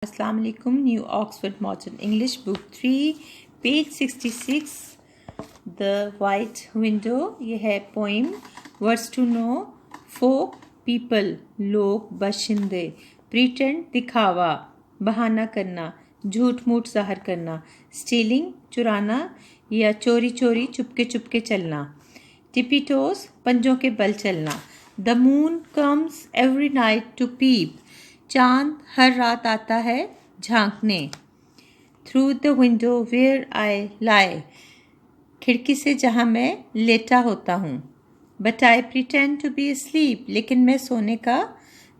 Assalamu alaikum. New Oxford Modern English Book 3 page 66 The White Window. ये है poem. Words to know. Folk, people, लोग, बाशिंदे. Pretend, दिखावा, बहाना करना, झूठ मूठ ज़ाहिर करना. Stealing, चुराना या चोरी चोरी चुपके चुपके चलना. Tippy toes, पंजों के बल चलना. The moon comes every night to peep. चांद हर रात आता है झांकने. Through the window where I lie, खिड़की से जहाँ मैं लेटा होता हूँ. But I pretend to be asleep, लेकिन मैं सोने का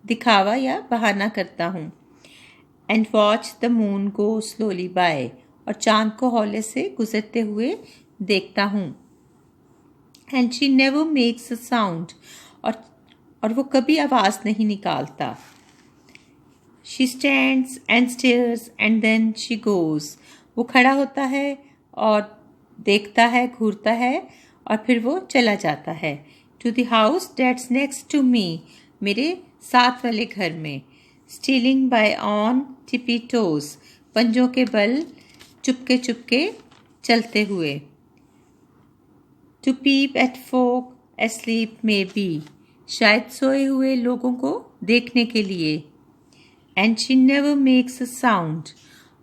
दिखावा या बहाना करता हूँ. And watch the moon go slowly by, और चांद को हौले से गुजरते हुए देखता हूँ. And she never makes a sound, और वो कभी आवाज़ नहीं निकालता. She stands and stares and then she goes. वो खड़ा होता है और देखता है, घूरता है और फिर वो चला जाता है. To the house that's next to me, मेरे साथ वाले घर में. Stealing by on tippy toes, पंजों के बल चुपके चुपके चलते हुए. To peep at folk asleep maybe, शायद सोए हुए लोगों को देखने के लिए. And she never makes a sound,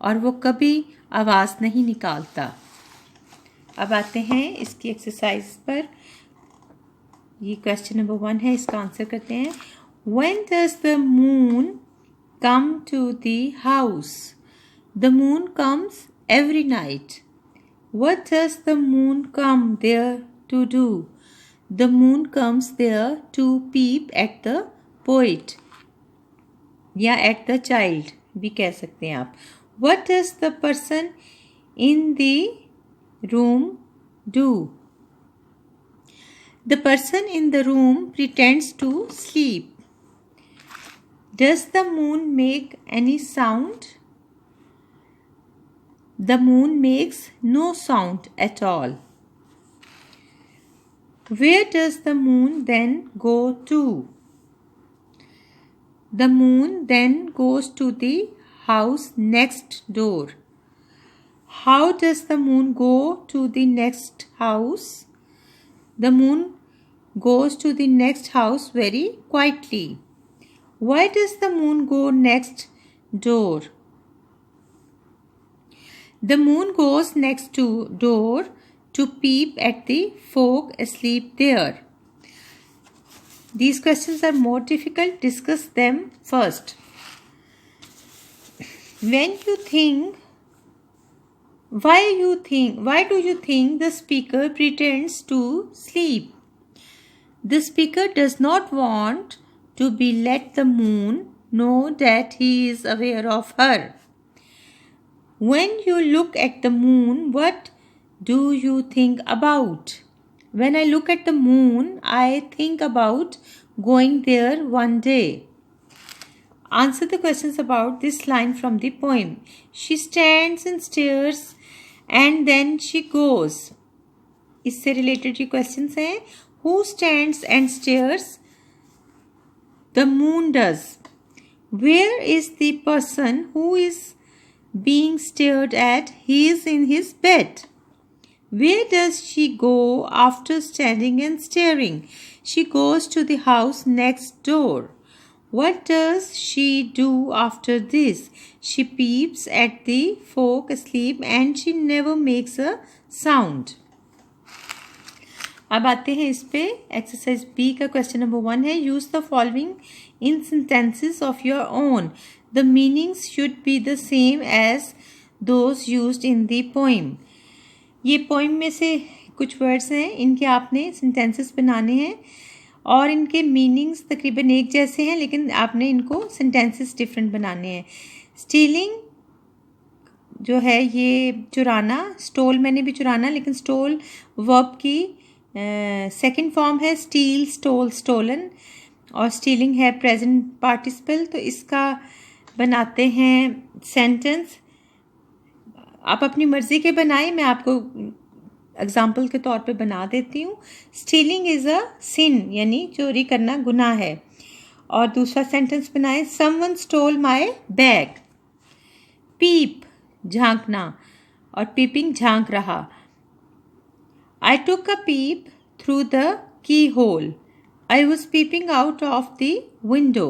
और वो कभी आवाज़ नहीं निकालता. अब आते हैं इसकी एक्सरसाइज पर. ये क्वेश्चन नंबर 1 है, इसका आंसर करते हैं. When does the moon come to the house? The moon comes every night. What does the moon come there to do? The moon comes there to peep at the poet, या at the child भी कह सकते हैं आप. What does the person in the room do? The person in the room pretends to sleep. Does the moon make any sound? The moon makes no sound at all. Where does the moon then go to? The moon then goes to the house next door. How does the moon go to the next house? The moon goes to the next house very quietly. Why does the moon go next door? The moon goes next door to peep at the folk asleep there. These questions are more difficult. Discuss them first. Why do you think the speaker pretends to sleep? The speaker does not want to be let the moon know that he is aware of her. When you look at the moon, what do you think about? When I look at the moon, I think about going there one day. Answer the questions about this line from the poem. She stands and stares and then she goes. इससे related ये questions हैं. Who stands and stares? The moon does. Where is the person who is being stared at? He is in his bed. Where does she go after standing and staring? She goes to the house next door. What does she do after this? She peeps at the folk asleep and she never makes a sound. अब आते हैं इस पे. Exercise B का question number 1 है. Use the following in sentences of your own. The meanings should be the same as those used in the poem. ये poem में से कुछ वर्ड्स हैं, इनके आपने सेंटेंसेस बनाने हैं और इनके मीनिंग्स तकरीबन एक जैसे हैं, लेकिन आपने इनको सेंटेंसेस डिफरेंट बनाने हैं. स्टीलिंग जो है ये चुराना. स्टोल मैंने भी चुराना, लेकिन स्टोल वर्ब की सेकंड फॉर्म है. स्टील, स्टोल, स्टोलन, और स्टीलिंग है प्रेजेंट पार्टिसिपल. तो इसका बनाते हैं सेंटेंस. आप अपनी मर्ज़ी के बनाएं, मैं आपको एग्जाम्पल के तौर पे बना देती हूँ. स्टीलिंग इज़ अ सिन, यानी चोरी करना गुनाह है. और दूसरा सेंटेंस बनाएं. Someone stole my bag. Peep झांकना और पीपिंग झांक रहा. I took a peep through the keyhole. I was peeping out of the window.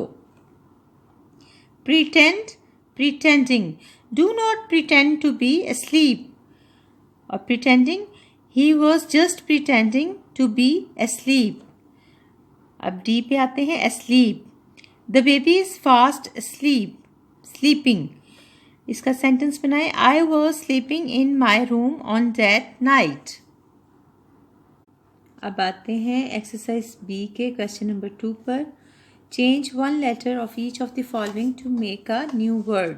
Pretend, pretending. Do not pretend to be asleep. Or pretending, he was just pretending to be asleep. अब D पे आते हैं asleep. The baby is fast asleep. Sleeping. इसका sentence बनाए. I was sleeping in my room on that night. अब आते हैं exercise B के क्वेश्चन नंबर 2 पर. Change one letter of each of the following to make a new word.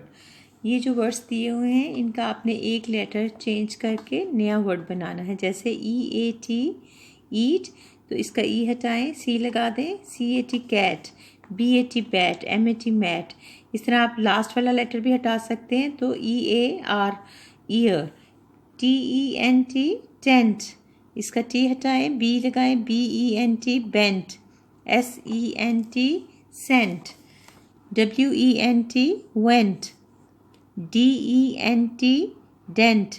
ये जो words दिए हुए हैं इनका आपने एक लेटर चेंज करके नया वर्ड बनाना है. जैसे EAT ईट, तो इसका ई हटाएं, सी लगा दें. CAT cat, BAT bat, MAT mat. इस तरह आप लास्ट वाला लेटर भी हटा सकते हैं. तो EAR ईयर, TENT टेंट, इसका टी हटाएं, बी लगाएं, BENT bent, SENT sent, WENT went, DENT dent,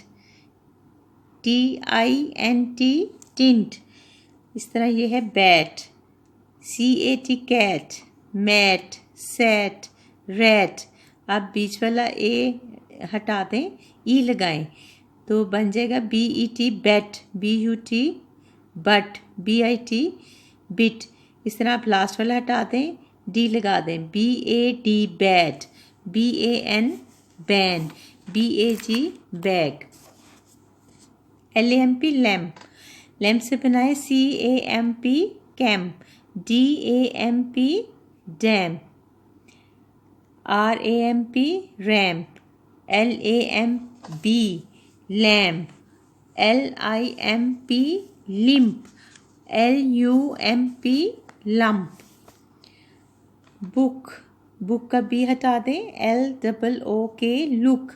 TINT tint. इस तरह ये है bat. CAT cat, mat, set, rat. आप बीच वाला ए हटा दें, ई लगाएं, तो बन जाएगा BET bat, BUT but, BIT bit. इस तरह आप लास्ट वाला हटा दें, डी लगा दें, BAD bat, BAN ban, BAG bag. LAMP lamp, lamp से बनाए CAMP camp, DAMP dam, RAMP ramp, LAMB lamp, LIMP limp, LUMP lump. Book, book का बी हटा दें, LOOK look,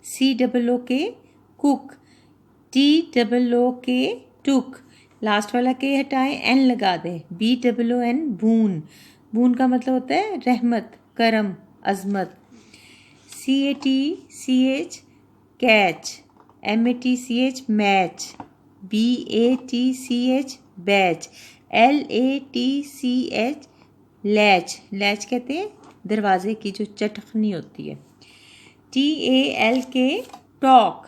COOK cook, TOOK टुक. लास्ट वाला के हटाएं, एन लगा दें, BOON बून. बून का मतलब होता है रहमत, करम, अजमत. CATCH catch, MATCH match, BATCH batch, LATCH latch. Latch कहते हैं दरवाजे की जो चटखनी होती है. TALK टॉक,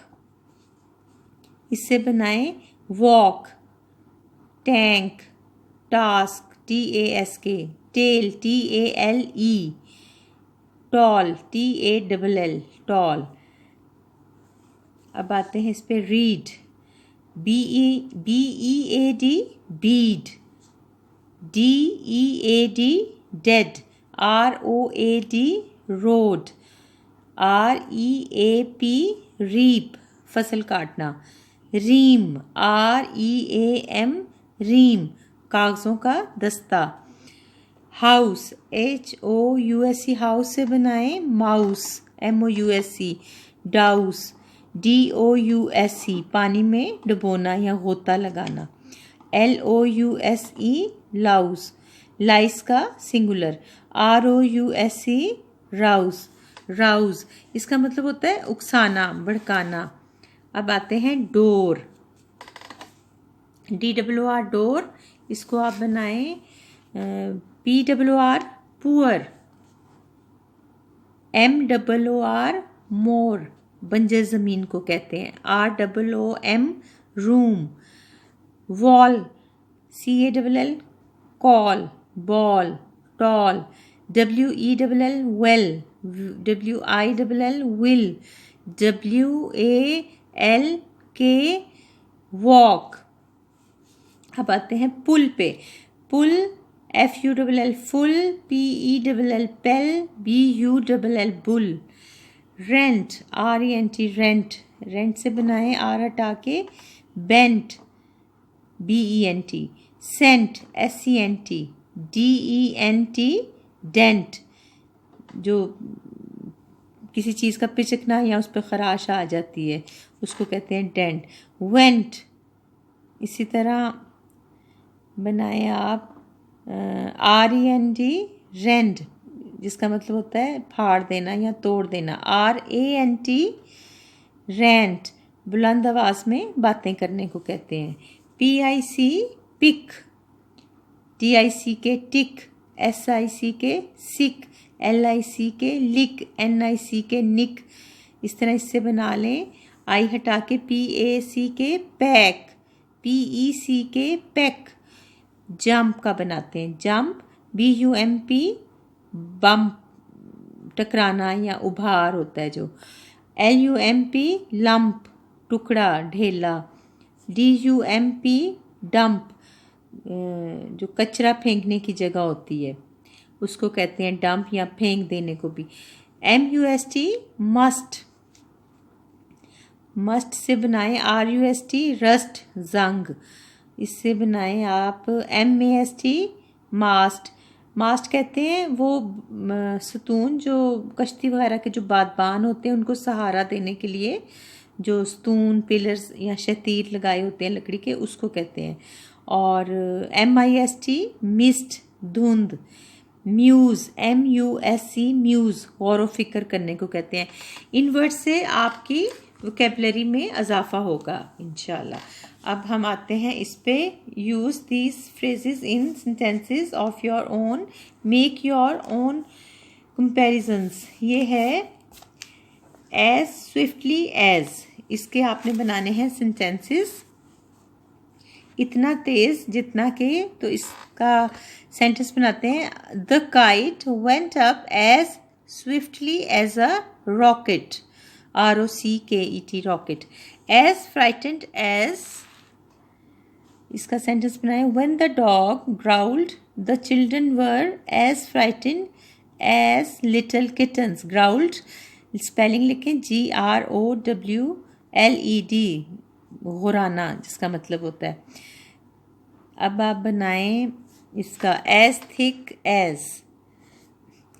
इससे बनाएं walk, tank, task, TASK tale, TALE tall, TALL tall. अब आते हैं इस पे read. BEAD bead, DEAD dead, ROAD road, REAP reap फसल काटना. रीम, REAM रीम कागज़ों का दस्ता. हाउस, HOUSE हाउस से बनाएं माउस, MOUSE. डाउस, DOUSE पानी में डुबोना या गोता लगाना. LOUSE लाउस, लाइस का सिंगुलर. ROUSE Rouse, Rouse. इसका मतलब होता है उकसाना, भड़काना. अब आते हैं डोर. DOOR डोर, इसको आप बनाएं POOR पुअर, MOOR मोर, बंजर ज़मीन को कहते हैं. ROOM room. Wall, CALL call, ball, tall. WELL well, WILL will, WALK walk. अब आते हैं पुल पे. Pull, FULL full, PELL pell, BULL bull. Rent, RENT rent, rent से बनाए आर हटा के bent, BENT. Sent, SENT, DENT dent, जो किसी चीज़ का पिचकना या उस पर खराश आ जाती है उसको कहते हैं डेंट. वेंट, इसी तरह बनाए आप REND रेंड, जिसका मतलब होता है फाड़ देना या तोड़ देना। RANT रैंट, बुलंद आवाज़ में बातें करने को कहते हैं। PIC पिक, TICK टिक, SICK सिक, LICK लिक, NICK निक। इस तरह इससे बना लें। आई हटा के PACK pack, PECK pack. Jump का बनाते हैं, जंप BUMP बम्प, टकराना या उभार होता है जो। LUMP लंप, टुकड़ा ढेला। DUMP डंप, जो कचरा फेंकने की जगह होती है उसको कहते हैं डंप या फेंक देने को भी। MUST मस्ट, मस्ट से बनाएं RUST रस्ट, जंग। इससे बनाएं आप MAST मास्ट, मास्ट कहते हैं वो सतून जो कश्ती वगैरह के जो बादबान होते हैं उनको सहारा देने के लिए जो सतून पिलर्स या शतीर लगाए होते हैं लकड़ी के, उसको कहते हैं। और MIST मिस्ट, धुंध। म्यूज़, MUSE म्यूज़, गौर फिक्र करने को कहते हैं। इन वर्ड से आपकी वोकेबलरी में इजाफा होगा इंशाल्लाह। अब हम आते हैं इस पे। Use these phrases in sentences of your own, make your own comparisons. ये है एज स्विफ्टली एज, इसके आपने बनाने हैं सेंटेंसेस इतना तेज जितना के, तो इसका सेंटेंस बनाते हैं। The kite went up as swiftly as a rocket, ROCKET rocket. As frightened as, इसका सेंटेंस बनाए। When the dog growled the children were as frightened as little kittens. Growled spelling लिखें GROWLED, गुराना जिसका मतलब होता है। अब आप बनाएं इसका as thick as,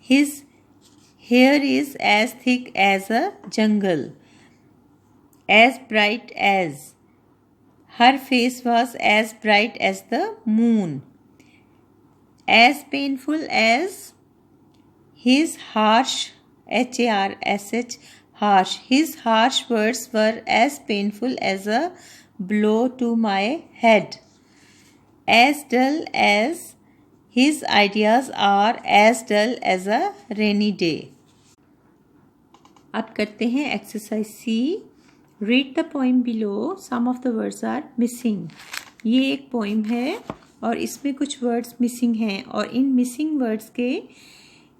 his hair is as thick as a jungle. As bright as, her face was as bright as the moon. As painful as, his harsh, HARSH harsh, his harsh words were as painful as a blow to my head. As dull as, his ideas are as dull as a rainy day. अब करते हैं exercise C. Read the poem below. Some of the words are missing. ये एक poem है और इसमें कुछ words missing हैं और इन मिसिंग वर्ड्स के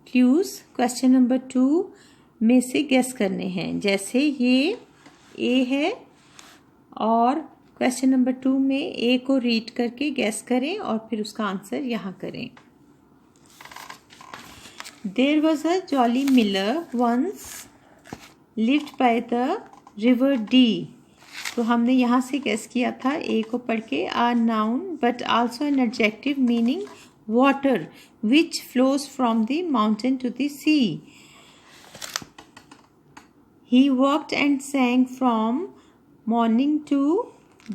क्लूज क्वेश्चन नंबर 2 में से गेस करने हैं। जैसे ये A है और क्वेश्चन नंबर 2 में A को रीड करके गेस करें और फिर उसका आंसर यहाँ करें। There was a jolly miller once lived by the river D. तो हमने यहाँ से गेस किया था A को पढ़ के। A noun but also an adjective meaning water which flows from the mountain to the sea. He walked and sang from morning to,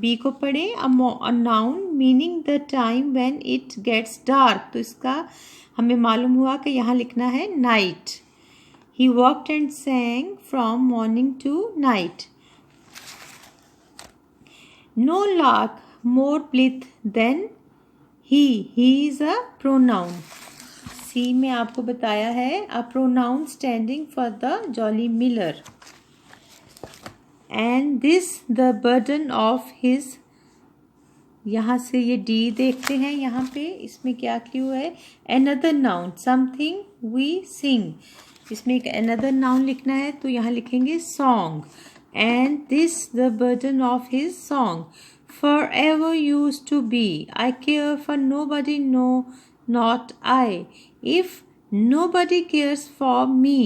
B को पढ़े। A noun meaning the time when it gets dark. तो इसका हमें मालूम हुआ कि यहाँ लिखना है night. He walked and sang from morning to night. No lark more blithe than he. He is a pronoun. C में आपको बताया है a pronoun standing for the jolly miller. And this the burden of his, यहाँ से ये D देखते हैं। यहाँ पे इसमें क्या क्लू है? Another noun, something we sing. इसमें एक another noun लिखना है तो यहाँ लिखेंगे song. And this the burden of his song. Forever used to be. I care for nobody, no, not I. If nobody cares for me.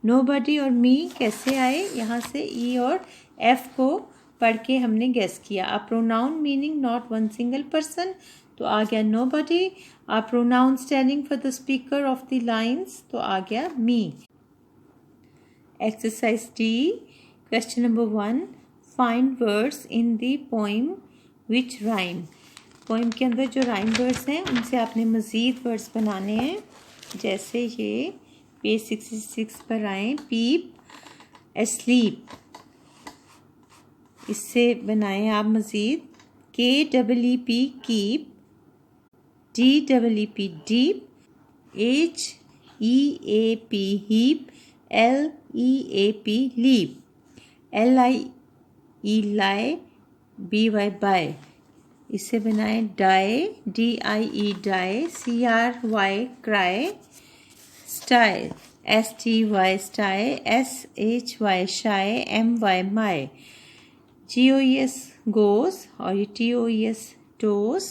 Nobody और me कैसे आए? यहाँ से E और F को पढ़ के हमने गेस किया। A pronoun meaning not one single person, तो आ गया nobody. A pronoun standing for the speaker of the lines, तो आ गया me. Exercise D. Question number 1. Find words in the poem which rhyme. Poem के अंदर जो rhyme words हैं उनसे आपने मज़ीद वर्ड्स बनाने हैं। जैसे ये पेज 66 पर आए। पीप asleep, इससे बनाएं आप मज़ीद। KEEP keep, DEEP deep, HEAP heap, LEAP leap, LIE lie, BY buy, इससे बनाएं। die, DIE die, CRY cry, style, STY style, SHY shy, MY my, GOES goes और ये TOES toes,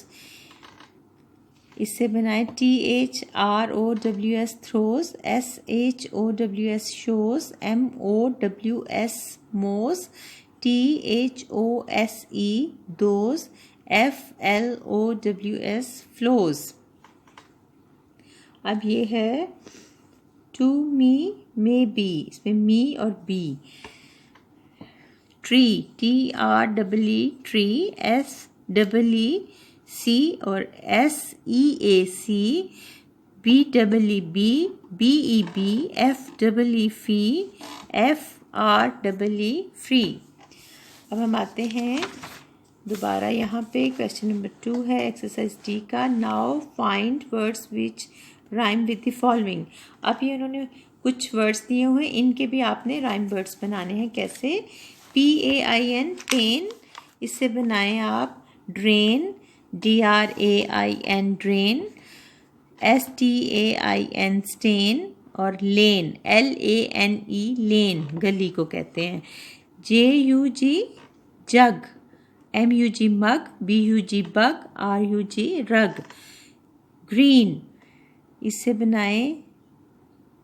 इससे बनाए। THROWS throws, SHOWS shows, MOWS mows, THOSE those, FLOWS flows। अब ये है to me may be, इसमें me और be। Tree, TREE tree, SEEC और SEAC, BEEB BEB, FEE fee, FREE free। अब हम आते हैं दोबारा यहाँ पे। क्वेश्चन नंबर 2 है एक्सरसाइज D का। Now find words which rhyme with the following. अब ये उन्होंने कुछ वर्ड्स दिए हुए हैं, इनके भी आपने राइम वर्ड्स बनाने हैं। कैसे? PAIN पेन, इससे बनाएं आप drain, DRAIN drain, STAIN stain और लेन, LANE लेन गली को कहते हैं। JUG jug, MUG mug, BUG bug, RUG rug. Green, इससे बनाएं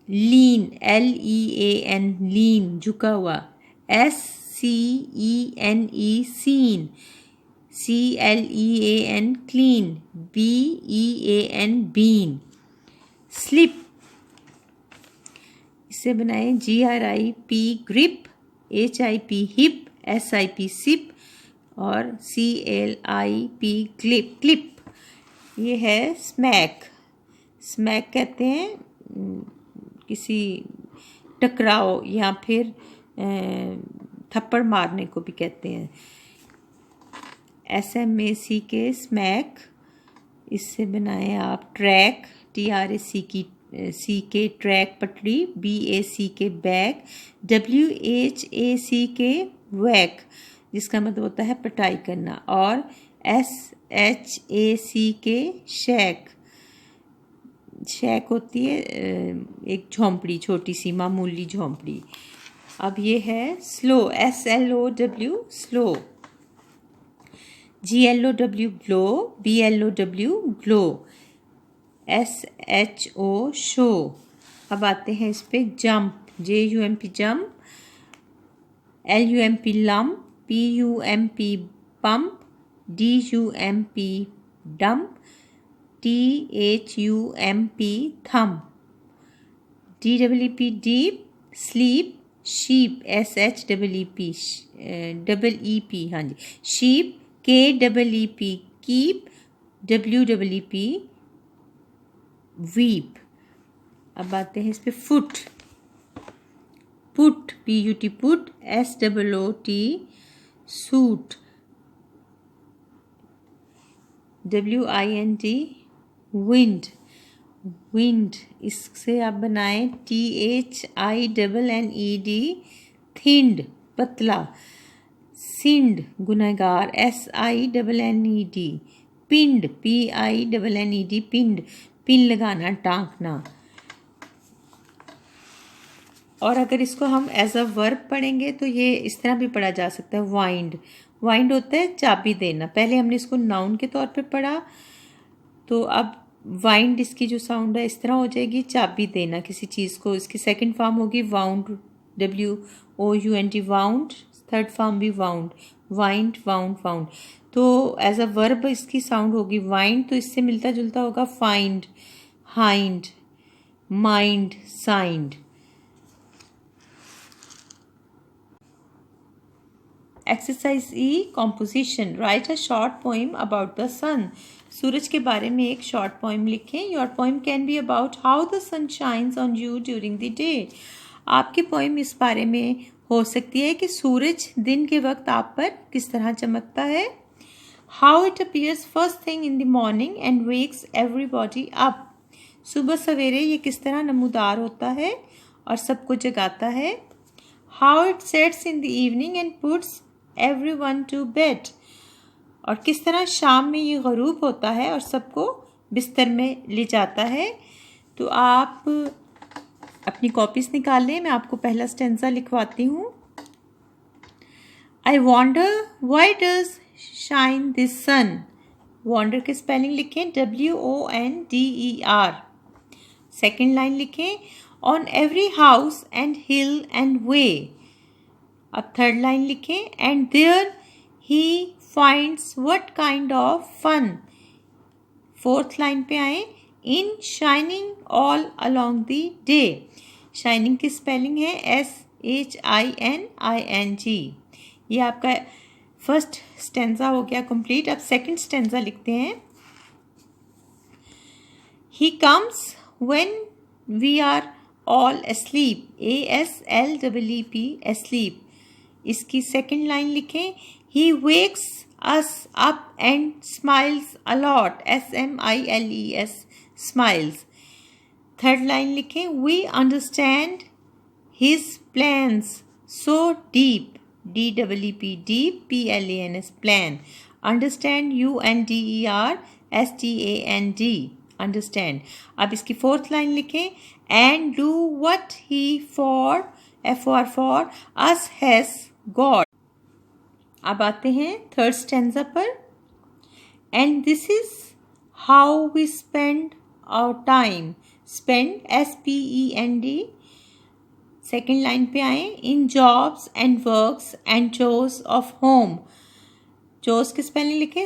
लीन, LEAN लीन झुका हुआ, SCENE scene, CLEAN clean, BEAN bean. Slip, इससे बनाएं GRIP grip, HIP hip, SIP sip और CLIP क्लिप क्लिप। ये है स्मैक। स्मैक कहते हैं किसी टकराव या फिर थप्पड़ मारने को भी कहते हैं। SMAC के स्मैक, इससे बनाएं आप ट्रैक, TRAC की सी के ट्रैक पटरी, BAC के बैक, WHAC के वैक जिसका मतलब होता है पिटाई करना और SHAC के शैक। शैक होती है एक झोंपड़ी, छोटी सी मामूली झोंपड़ी। अब ये है slow, SLOW slow, GLOW glow, BLOW glow, SHO show. अब आते हैं इस पे jump, JUMP jump, LUMP lump, PUMP pump, DUMP dump, THUMP thumb. DEEP deep, sleep, sheep, SHEEP हाँ जी sheep, KEEP keep, WEEP weep. अब आते हैं इस पे foot, put, PUT put, SOOT soot, WIND wind, wind. इससे आप बनाएं THINNED थिंड पतला, सिंड गुनहगार, SINNED पिंड, PINNED पिंड पिन लगाना, टांकना। और अगर इसको हम एज अ वर्ब पढ़ेंगे तो ये इस तरह भी पढ़ा जा सकता है। वाइंड, वाइंड होता है चाबी देना। पहले हमने इसको नाउन के तौर पे पढ़ा, तो अब वाइंड इसकी जो साउंड है इस तरह हो जाएगी, चाबी देना किसी चीज़ को। इसकी सेकंड फॉर्म होगी wound, WOUND wound, third form भी वाउंड, वाइंड वाउंड वाउंड। तो एज अ वर्ब इसकी साउंड होगी वाइंड, तो इससे मिलता जुलता होगा find, hind, mind, signed. Exercise E composition, write a short poem about the sun. सूरज के बारे में एक शॉर्ट पोइम लिखें। Your poem can be about how the sun shines on you during the day. आपकी पोइम इस बारे में हो सकती है कि सूरज दिन के वक्त आप पर किस तरह चमकता है। How it appears first thing in the morning and wakes everybody up. सुबह सवेरे ये किस तरह नमूदार होता है और सबको जगाता है। How it sets in the evening and puts everyone to bed. और किस तरह शाम में ये गरूब होता है और सबको बिस्तर में ले जाता है। तो आप अपनी कॉपीज निकाल लें। मैं आपको पहला स्टेंजा लिखवाती हूँ। I wonder why does shine this sun. Wonder की स्पेलिंग लिखें WONDER। सेकेंड लाइन लिखें on every house and hill and way. अब थर्ड लाइन लिखें and there he finds what kind of fun. Fourth line पे आए in shining all along the day. Shining की spelling है SHINING। ये आपका first stanza हो गया कंप्लीट। अब सेकंड स्टेंजा लिखते हैं। He comes when we are all asleep, ASLEEP, asleep। इसकी सेकंड लाइन लिखें he wakes us up and smiles a lot, SMILES, smiles. Third line लिखें we understand his plans so deep, DEEP, deep, PLANS, plan। Understand UNDER STAND, understand. अब इसकी fourth line लिखें and do what he for for us has God. अब आते हैं third stanza पर। And this is how we spend our time. Spend SPEND। Second line पे आए in jobs and works and chores of home. Chores की spelling लिखें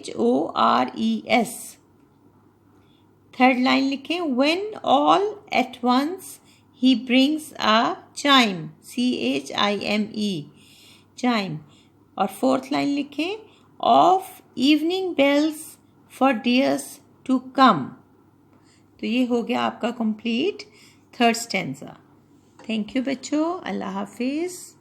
CHORES। Third line लिखें when all at once he brings a chime, CHIME, chime. और fourth line लिखें of evening bells for dears to come. तो ये हो गया आपका complete third stanza. Thank you बच्चों। अल्लाह हाफिज़।